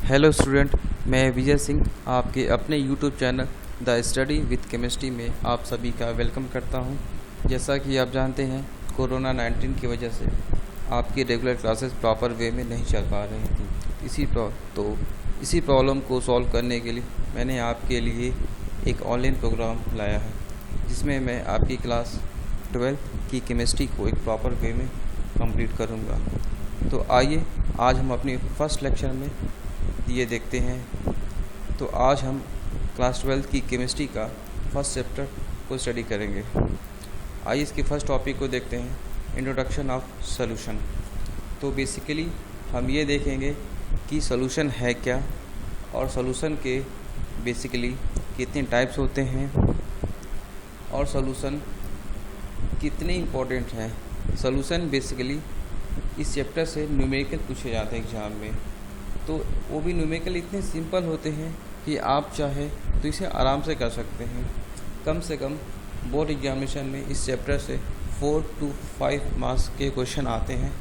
Hello student, मैं विजय सिंह आपके अपने YouTube channel the study with chemistry में आप सभी का वेलकम करता हूं। जैसा कि आप जानते हैं, कोरोना 19 की वजह से आपकी रेगुलर क्लासेस प्रॉपर वे में नहीं चल पा रही थी। इसी प्रॉब्लम को सॉल्व करने के लिए मैंने आपके लिए एक ऑनलाइन प्रोग्राम लाया है, जिसमें मैं आपकी क्लास 12 की केमिस्ट्री को एक प्रॉपर वे में कंप्लीट करूँगा। तो आइए आज हम अपनी फर्स्ट लेक्चर में ये देखते हैं। तो आज हम क्लास 12 की केमिस्ट्री का फर्स्ट चैप्टर को स्टडी करेंगे। आइए इसके फर्स्ट टॉपिक को देखते हैं, इंट्रोडक्शन ऑफ सॉल्यूशन। तो बेसिकली हम ये देखेंगे कि सॉल्यूशन है क्या और सॉल्यूशन के बेसिकली कितने टाइप्स होते हैं और सॉल्यूशन कितने इम्पोर्टेंट हैं। सॉल्यूशन बेसिकली इस चैप्टर से न्यूमेरिकल पूछे जाते हैं एग्ज़ाम में, तो वो भी न्यूमेरिकल इतने सिंपल होते हैं कि आप चाहे तो इसे आराम से कर सकते हैं। कम से कम बोर्ड एग्जामिनेशन में इस चैप्टर से 4 to 5 मार्क्स के क्वेश्चन आते हैं,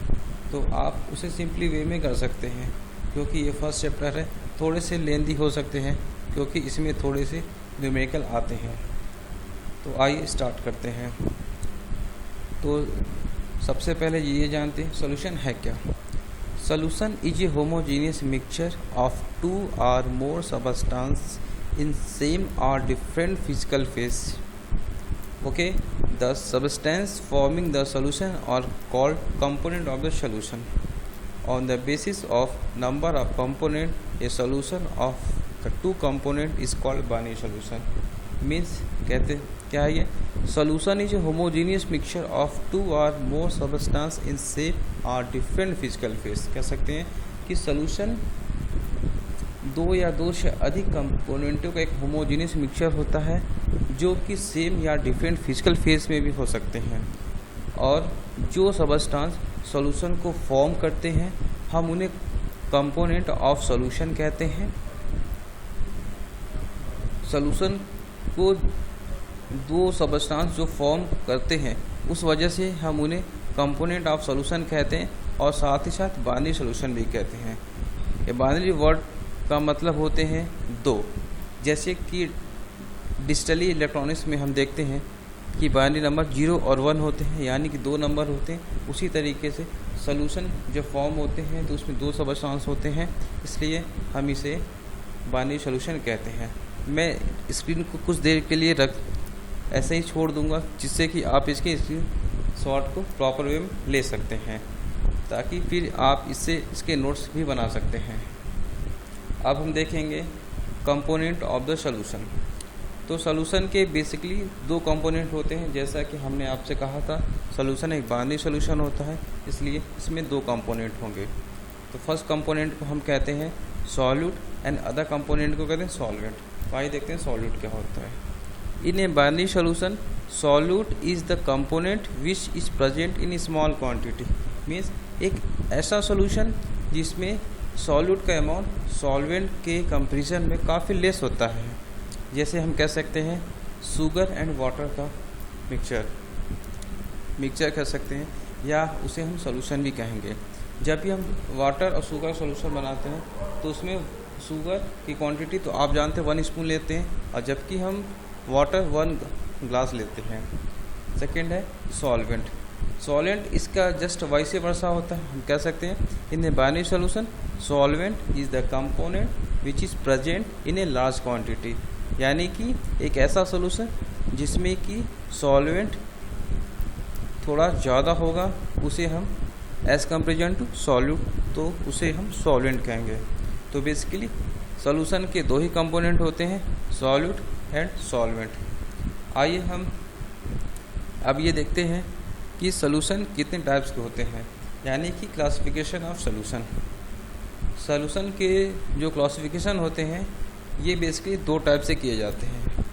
तो आप उसे सिंपली वे में कर सकते हैं। क्योंकि ये फर्स्ट चैप्टर है, थोड़े से लेंदी हो सकते हैं क्योंकि इसमें थोड़े से न्यूमेरिकल आते हैं। तो आइए स्टार्ट करते हैं। तो सबसे पहले ये जानते हैं सॉल्यूशन है क्या। Solution is a homogeneous mixture of 2 or more substances in same or different physical phase. Okay, the substance forming the solution are called component of the solution. On the basis of number of component, a solution of the 2 component is called binary solution. Means कहते क्या है ये, solution is a homogeneous mixture of 2 or more substance in same or different physical phase. कह सकते हैं कि solution 2 या 2 से अधिक कंपोनेंटों का एक होमोजीनियस मिक्सचर होता है, जो कि सेम या डिफरेंट फिजिकल फेज में भी हो सकते हैं। और जो सबस्टांस सॉल्यूशन को फॉर्म करते हैं, हम उन्हें कंपोनेंट ऑफ सॉल्यूशन कहते हैं। सॉल्यूशन को 2 सबस्टांस जो फॉर्म करते हैं, उस वजह से हम उन्हें कंपोनेंट ऑफ सॉल्यूशन कहते हैं और साथ ही साथ बाइनरी सॉल्यूशन भी कहते हैं। ये बाइनरी वर्ड का मतलब होते हैं 2। जैसे कि डिजिटली इलेक्ट्रॉनिक्स में हम देखते हैं कि बाइनरी नंबर 0 और 1 होते हैं, यानी कि 2 नंबर होते हैं। उसी तरीके से सॉल्यूशन जब फॉर्म होते हैं तो उसमें 2 सबस्टांस होते हैं, इसलिए हम इसे बाइनरी सॉल्यूशन कहते हैं। मैं स्क्रीन को कुछ देर के लिए ऐसे ही छोड़ दूंगा, जिससे कि आप इसके शॉर्ट को प्रॉपर वे में ले सकते हैं, ताकि फिर आप इसके नोट्स भी बना सकते हैं। अब हम देखेंगे कंपोनेंट ऑफ द सॉल्यूशन। तो सॉल्यूशन के बेसिकली 2 कंपोनेंट होते हैं। जैसा कि हमने आपसे कहा था, सॉल्यूशन एक बाइनरी सॉल्यूशन होता है, इसलिए इसमें 2 कंपोनेंट होंगे। तो फर्स्ट कंपोनेंट को हम कहते हैं सॉल्यूट एंड अदर कंपोनेंट को कहते हैं सॉल्वेंट। आइए देखते हैं सॉल्यूट क्या होता है। In a binary solution, solute is the component which is present in a small quantity. Means एक ऐसा solution जिसमें solute का अमाउंट solvent के कंपेरिजन में काफ़ी लेस होता है। जैसे हम कह सकते हैं शुगर एंड वाटर का मिक्सचर कह सकते हैं, या उसे हम सॉल्यूशन भी कहेंगे। जब भी हम वाटर और शुगर का सॉल्यूशन बनाते हैं तो उसमें शुगर की क्वांटिटी तो आप जानते हैं 1 स्पून लेते हैं, और जबकि हम वाटर 1 ग्लास लेते हैं। सेकेंड है सॉल्वेंट इसका जस्ट वाइस वर्सा होता है। हम कह सकते हैं in a binary solution solvent is the component which is present in a large quantity. यानी कि एक ऐसा सॉल्यूशन जिसमें कि सॉल्वेंट थोड़ा ज़्यादा होगा, उसे हम एज कंपेरिजन टू सॉल्यूट, तो उसे हम सॉल्वेंट कहेंगे। तो बेसिकली सॉल्यूशन के 2 ही कंपोनेंट होते हैं, सॉल्यूट एंड सॉल्वेंट। आइए हम अब ये देखते हैं कि सॉल्यूशन कितने टाइप्स के होते हैं, यानी कि क्लासिफिकेशन ऑफ सॉल्यूशन। सॉल्यूशन के जो क्लासिफिकेशन होते हैं, ये बेसिकली 2 टाइप से किए जाते हैं।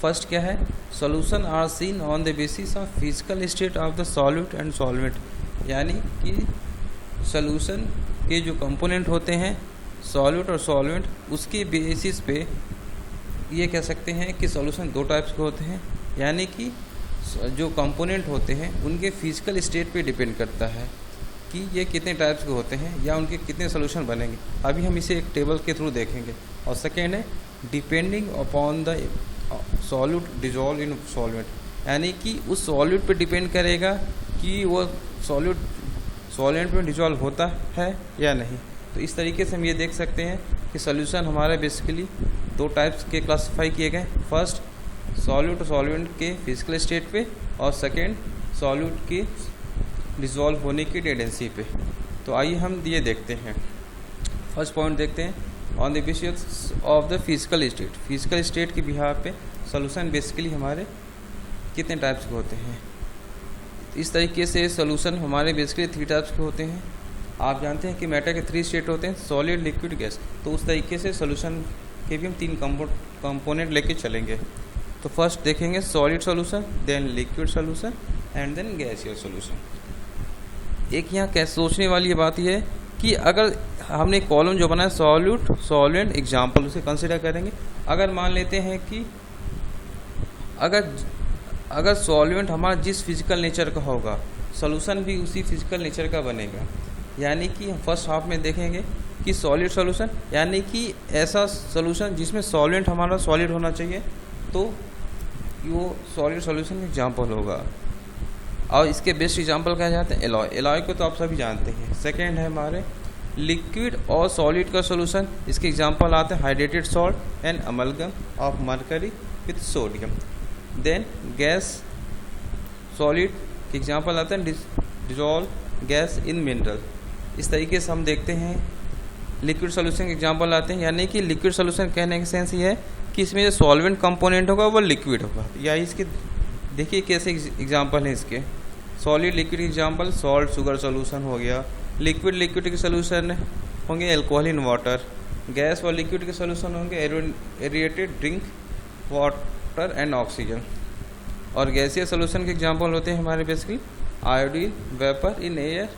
फर्स्ट क्या है, solution are seen on the basis of physical state of the solute and solvent. यानी कि सॉल्यूशन के जो कंपोनेंट होते हैं, सॉल्यूट और सॉल्वेंट, उसके बेसिस पे ये कह सकते हैं कि सॉल्यूशन 2 टाइप्स के होते हैं। यानी कि जो कंपोनेंट होते हैं उनके फिजिकल स्टेट पे डिपेंड करता है कि ये कितने टाइप्स के होते हैं या उनके कितने सोल्यूशन बनेंगे। अभी हम इसे एक टेबल के थ्रू देखेंगे। और सेकेंड है depending upon the solute dissolve in solvent, यानी कि उस सॉल्यूट पे डिपेंड करेगा कि वो सॉल्वेंट में डिजॉल्व होता है या नहीं। तो इस तरीके से हम ये देख सकते हैं कि सोल्यूशन हमारे बेसिकली दो टाइप्स के क्लासिफाई किए गए। फर्स्ट सॉल्यूट सॉल्वेंट के फिजिकल स्टेट पे और सेकेंड सॉल्यूट के डिज़ोल्व होने की टेंडेंसी पे। तो आइए हम ये देखते हैं। फर्स्ट पॉइंट देखते हैं on the basis of the physical state. Physical state के बिहार पे सोल्यूशन बेसिकली हमारे कितने टाइप्स के होते हैं। इस तरीके से सोल्यूशन हमारे बेसिकली 3 टाइप्स के होते हैं। आप जानते हैं कि मैटर के 3 स्टेट होते हैं, सॉलिड लिक्विड गैस। तो उस तरीके से सोल्यूशन के भी हम 3 कंपोनेंट लेके चलेंगे। तो फर्स्ट देखेंगे solid solution, then liquid solution and then gaseous solution. एक यहाँ कैसे सोचने वाली ये बात ये है कि अगर हमने कॉलम जो बनाया सॉल्यूट सॉल्वेंट एग्जाम्पल उसे कंसिडर करेंगे। अगर मान लेते हैं कि अगर सॉल्वेंट हमारा जिस फिजिकल नेचर का होगा सोल्यूशन भी उसी फिजिकल नेचर का बनेगा। यानी कि हम फर्स्ट हाफ में देखेंगे कि सॉलिड सोल्यूशन यानी कि ऐसा सोल्यूशन जिसमें सॉल्वेंट हमारा सॉलिड होना चाहिए, तो वो सॉलिड सोल्यूशन एग्जाम्पल होगा। और इसके बेस्ट एग्जाम्पल क्या जाते हैं एलॉय। एलॉय को तो आप सभी जानते हैं। सेकेंड है हमारे लिक्विड और सॉलिड का सोल्यूशन। इसके एग्जाम्पल आते हैं hydrated salt and amalgam of mercury with sodium. Then gas solid के एग्जाम्पल आते हैं डिजॉल्व गैस इन मिनरल। इस तरीके से हम देखते हैं लिक्विड सोल्यूशन के एग्जाम्पल आते हैं। यानी कि लिक्विड सोल्यूशन कहने का सेंस ये है कि इसमें जो सॉल्वेंट कंपोनेंट होगा वो लिक्विड होगा। या इसके देखिए कैसे एग्जाम्पल हैं इसके। सॉलिड लिक्विड के एग्जाम्पल सॉल्ट शुगर सोल्यूशन हो गया। लिक्विड के सोल्यूशन होंगे अल्कोहल इन वाटर। गैस और लिक्विड के सोल्यूशन होंगे aerated drink water and oxygen. और गैसीय सोल्यूशन के एग्जाम्पल होते हैं हमारे basically iodine vapour in air.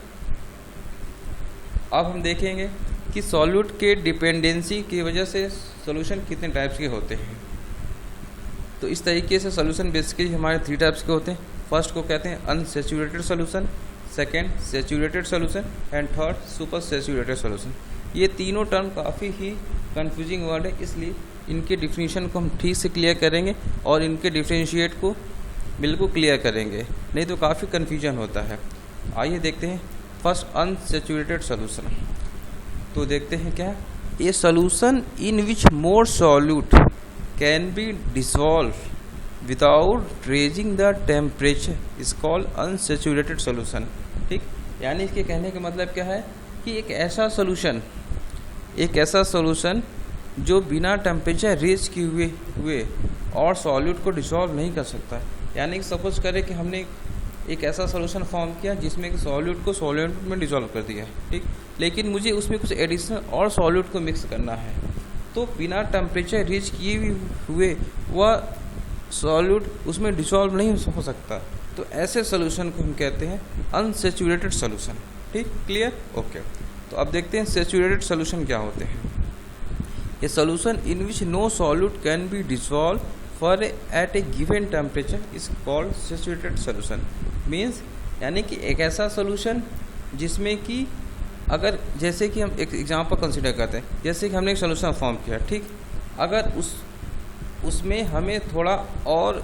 अब हम देखेंगे कि सॉल्यूट के डिपेंडेंसी की वजह से सोल्यूशन कितने टाइप्स के होते हैं। तो इस तरीके से सोल्यूशन बेसिकली हमारे 3 टाइप्स के होते हैं। फर्स्ट को कहते हैं unsaturated solution, second saturated solution and third super saturated solution. ये तीनों टर्म काफ़ी ही कंफ्यूजिंग वर्ड है, इसलिए इनके डिफिनीशन को हम ठीक से क्लियर करेंगे और इनके डिफ्रेंशिएट को बिल्कुल क्लियर करेंगे, नहीं तो काफ़ी कन्फ्यूजन होता है। आइए देखते हैं फर्स्ट अनसैचुरेटेड सोल्यूशन। तो देखते हैं क्या, ए solution in which more solute can be dissolve without raising the temperature is called unsaturated solution. ठीक, यानी इसके कहने का मतलब क्या है कि एक ऐसा सोल्यूशन जो बिना टेम्परेचर रेज किए हुए और सॉल्यूट को डिसॉल्व नहीं कर सकता। यानी कि सपोज करें कि हमने एक ऐसा सोल्यूशन फॉर्म किया जिसमें कि सॉल्यूट को सॉल्वेंट में डिसॉल्व कर दिया, ठीक, लेकिन मुझे उसमें कुछ एडिशनल और सॉल्यूट को मिक्स करना है, तो बिना टेम्परेचर रीच किए हुए वह सॉल्यूट उसमें डिसॉल्व नहीं हो सकता। तो ऐसे सोल्यूशन को हम कहते हैं अनसैचुरेटेड सोल्यूशन। ठीक, क्लियर, ओके। तो अब देखते हैं सैचुरेटेड सोल्यूशन क्या होते हैं। A solution in which no solute can be dissolve for at a given temperature is called saturated solution. Means यानी कि एक ऐसा सोल्यूशन जिसमें कि अगर जैसे कि हम एक एग्जाम्पल कंसिडर करते हैं, जैसे कि हमने एक सोल्यूशन फॉर्म किया, ठीक, अगर उसमें हमें थोड़ा और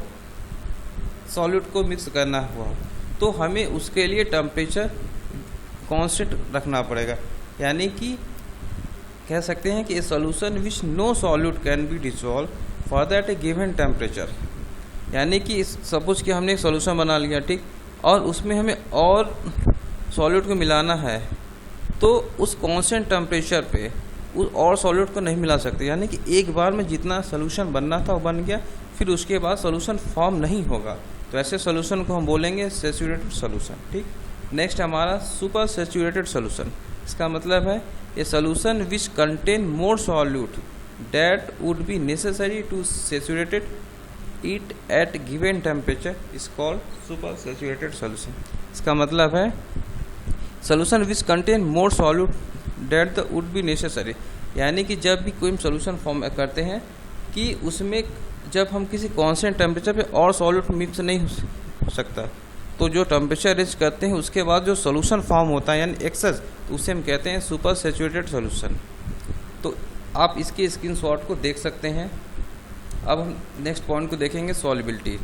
सॉल्यूट को मिक्स करना हुआ तो हमें उसके लिए टेम्परेचर कांस्टेंट रखना पड़ेगा। यानी कि कह सकते हैं कि a solution which no solute can be dissolve for that a given temperature. यानी कि सपोज कि हमने एक सोल्यूशन बना लिया, ठीक, और उसमें हमें और सॉल्यूट को मिलाना है, तो उस कांस्टेंट टेम्परेचर पे उस और सॉल्यूट को नहीं मिला सकते। यानी कि एक बार में जितना सोल्यूशन बनना था वो बन गया, फिर उसके बाद सोल्यूशन फॉर्म नहीं होगा। तो ऐसे सोल्यूशन को हम बोलेंगे सैचुरेटेड सोल्यूशन। ठीक, नेक्स्ट हमारा सुपर सैचुरेटेड सोल्यूशन। इसका मतलब है ए solution which contain more solute that would be necessary to saturate it at given temperature is called super saturated solution। इसका मतलब है solution which contain more solute that would be necessary। यानी कि जब भी कोई हम सोल्यूशन फॉर्म करते हैं कि उसमें जब हम किसी कांस्टेंट टेम्परेचर पे और सॉल्यूट मिक्स नहीं हो सकता, तो जो टेम्परेचर रीच करते हैं उसके बाद जो सोल्यूशन फॉर्म होता है यानी एक्सेस, तो उसे हम कहते हैं सुपर सैचुरेटेड सोल्यूशन। तो आप इसके स्क्रीनशॉट को देख सकते हैं। अब हम नेक्स्ट पॉइंट को देखेंगे, सॉल्युबिलिटी।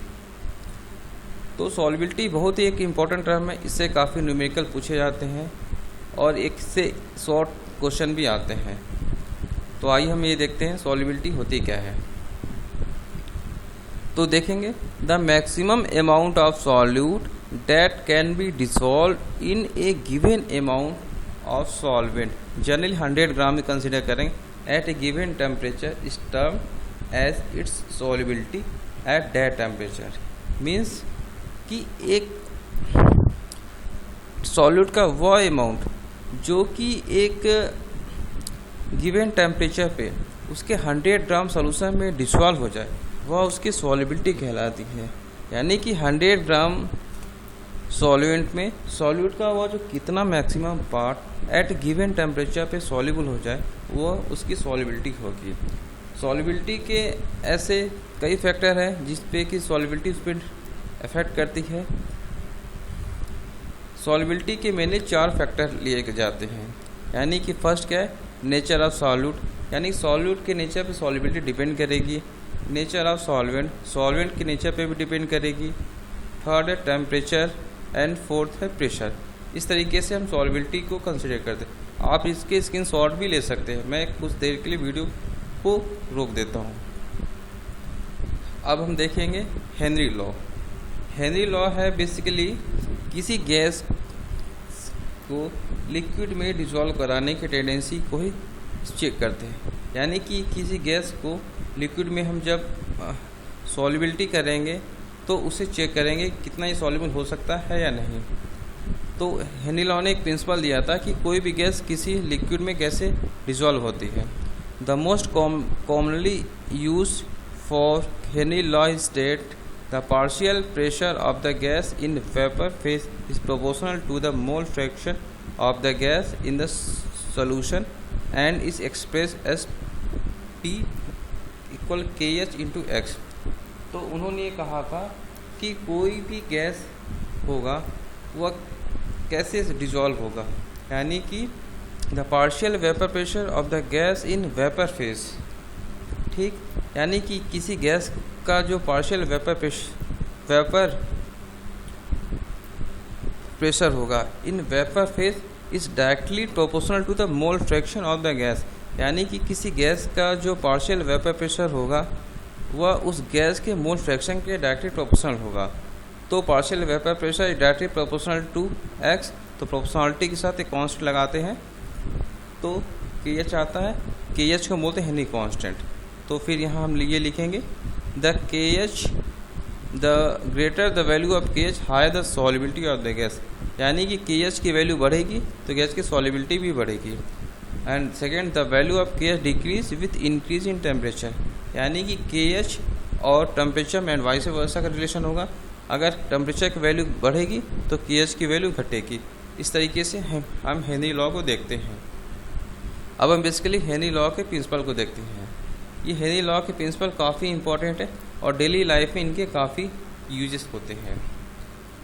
तो सॉल्युबिलिटी बहुत ही एक इम्पॉर्टेंट टर्म है, इससे काफ़ी न्यूमेरिकल पूछे जाते हैं और एक से शॉर्ट क्वेश्चन भी आते हैं। तो आइए हम ये देखते हैं सॉल्युबिलिटी होती क्या है। तो देखेंगे, the maximum amount of solute that can be dissolve in a given amount of solvent, generally 100 gram में कंसिडर करेंगे at a given temperature is term as its solubility at that temperature. Means कि एक solute का वह amount जो कि एक given temperature पे उसके 100 ग्राम सोल्यूशन में डिसॉल्व हो जाए, वह उसकी सॉल्युबिलिटी कहलाती है। यानी कि 100 ग्राम सॉल्वेंट में सॉल्यूट का वह जो कितना maximum part at given temperature पे सॉल्युबल हो जाए, वह उसकी सॉल्युबिलिटी होगी। सॉल्युबिलिटी के ऐसे कई फैक्टर हैं जिस पे कि सॉल्युबिलिटी उस पर अफेक्ट करती है। सॉल्युबिलिटी के मेनली 4 फैक्टर लिए जाते हैं। यानी कि फर्स्ट क्या है, नेचर ऑफ सॉल्यूट, यानी सॉल्यूट के नेचर पे सॉल्युबिलिटी डिपेंड करेगी। नेचर ऑफ सॉल्वेंट, सॉल्वेंट के नेचर पे भी डिपेंड करेगी। थर्ड है टेम्परेचर एंड फोर्थ है प्रेशर। इस तरीके से हम सॉल्युबिलिटी को कंसिडर करते हैं। आप इसके स्क्रीनशॉट भी ले सकते हैं। मैं कुछ देर के लिए वीडियो को रोक देता हूँ। अब हम देखेंगे हेनरी लॉ। हेनरी लॉ है बेसिकली किसी गैस को लिक्विड में डिसॉल्व कराने की टेंडेंसी को ही चेक करते हैं। यानी कि किसी गैस को लिक्विड में हम जब सॉल्युबिलिटी करेंगे तो उसे चेक करेंगे कितना ये सॉल्युबल हो सकता है या नहीं। तो हेनरी लॉ ने एक प्रिंसिपल दिया था कि कोई भी गैस किसी लिक्विड में कैसे डिसॉल्व होती है। The most commonly use for Henry law state the partial pressure of the gas in vapour phase is proportional to the mole fraction of the gas in the solution and is expressed as P equal KH into x. तो उन्होंने ये कहा था कि कोई भी gas होगा वह कैसे डिसॉल्व होगा, यानी कि the partial vapour pressure of the gas in vapour phase. ठीक, यानी कि किसी गैस का जो पार्शियल वेपर प्रेशर होगा in vapour phase is directly proportional to the mole fraction of the gas. यानी कि किसी गैस का जो पार्शियल वेपर प्रेशर होगा वह उस गैस के मोल फ्रैक्शन के डायरेक्टली प्रोपोर्शनल होगा। तो partial vapour pressure is directly proportional to x. तो प्रोपोर्शनलिटी के साथ एक कांस्टेंट लगाते हैं, तो KH आता है। KH को बोलते हैं हेनरी कांस्टेंट। तो फिर यहाँ हम ये लिखेंगे the KH the greater the value of KH higher the solubility of the gas. यानी कि KH की वैल्यू बढ़ेगी तो गैस की सॉल्युबिलिटी भी बढ़ेगी। And second, the value of KH decrease with increase in temperature. यानी कि KH और टेम्परेचर में वाइस वर्सा का रिलेशन होगा। अगर टेम्परेचर की वैल्यू बढ़ेगी तो KH की वैल्यू घटेगी। इस तरीके से हम हेनरी लॉ को देखते हैं। अब हम बेसिकली हेनरी लॉ के प्रिंसिपल को देखते हैं। ये हेनरी लॉ के प्रिंसिपल काफ़ी इंपॉर्टेंट है और डेली लाइफ में इनके काफ़ी यूजेस होते हैं।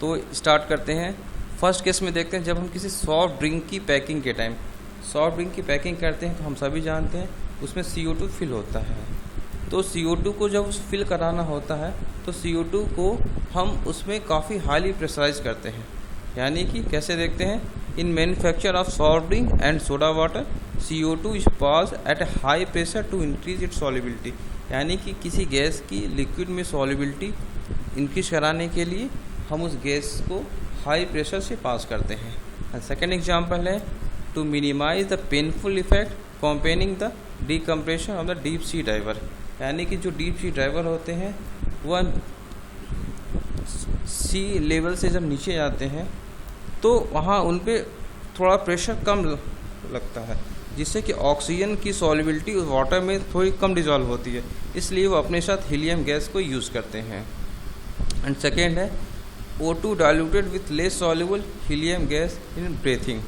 तो स्टार्ट करते हैं। फर्स्ट केस में देखते हैं, जब हम किसी सॉफ्ट ड्रिंक की पैकिंग के टाइम सॉफ्ट ड्रिंक की पैकिंग करते हैं तो हम सभी जानते हैं उसमें CO2 फिल होता है। तो CO2 को जब फिल कराना होता है तो CO2 को हम उसमें काफ़ी हाईली प्रेशराइज करते हैं। यानी कि कैसे देखते हैं, in manufacture of soft drink and soda water CO2 is pass at a high pressure to increase its solubility. यानी कि किसी गैस की लिक्विड में सॉल्युबिलिटी इंक्रीज कराने के लिए हम उस गैस को हाई प्रेशर से पास करते हैं। सेकेंड एग्जाम्पल है to minimize the painful effect accompanying the decompression of the deep sea diver. यानी कि जो डीप सी डाइवर होते हैं वह सी लेवल से जब नीचे जाते हैं तो वहाँ उन पे थोड़ा प्रेशर कम लगता है, जिससे कि ऑक्सीजन की सॉल्युबिलिटी वाटर में थोड़ी कम डिजॉल्व होती है, इसलिए वो अपने साथ हीलियम गैस को यूज़ करते हैं। एंड सेकेंड है O2 diluted with less soluble helium gas in breathing.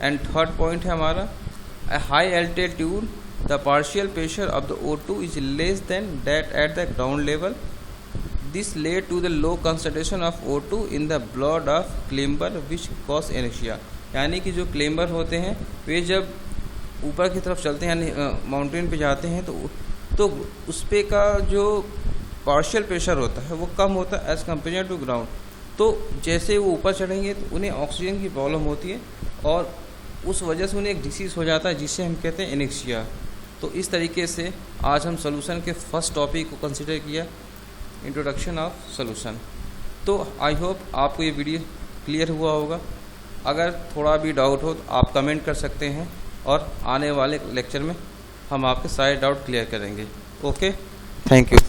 And third point है हमारा a high altitude the partial pressure of the O2 is less than that at the ground level this lead to the low concentration of O2 in the blood of climber which cause anoxia. यानी कि जो climber होते हैं वे जब ऊपर की तरफ चलते हैं यानी माउंटेन पे जाते हैं तो उस पे का जो पार्शियल प्रेशर होता है वो कम होता है एज़ कम्पेयर टू ग्राउंड। तो जैसे वो ऊपर चढ़ेंगे तो उन्हें ऑक्सीजन की प्रॉब्लम होती है और उस वजह से उन्हें एक डिसीज़ हो जाता है जिसे हम कहते हैं एनेक्सिया। तो इस तरीके से आज हम सोल्यूशन के फर्स्ट टॉपिक को कंसिडर किया, इंट्रोडक्शन ऑफ सोल्यूशन। तो आई होप आपको ये वीडियो क्लियर हुआ होगा। अगर थोड़ा भी डाउट हो तो आप कमेंट कर सकते हैं और आने वाले लेक्चर में हम आपके सारे डाउट क्लियर करेंगे। Okay, thank you.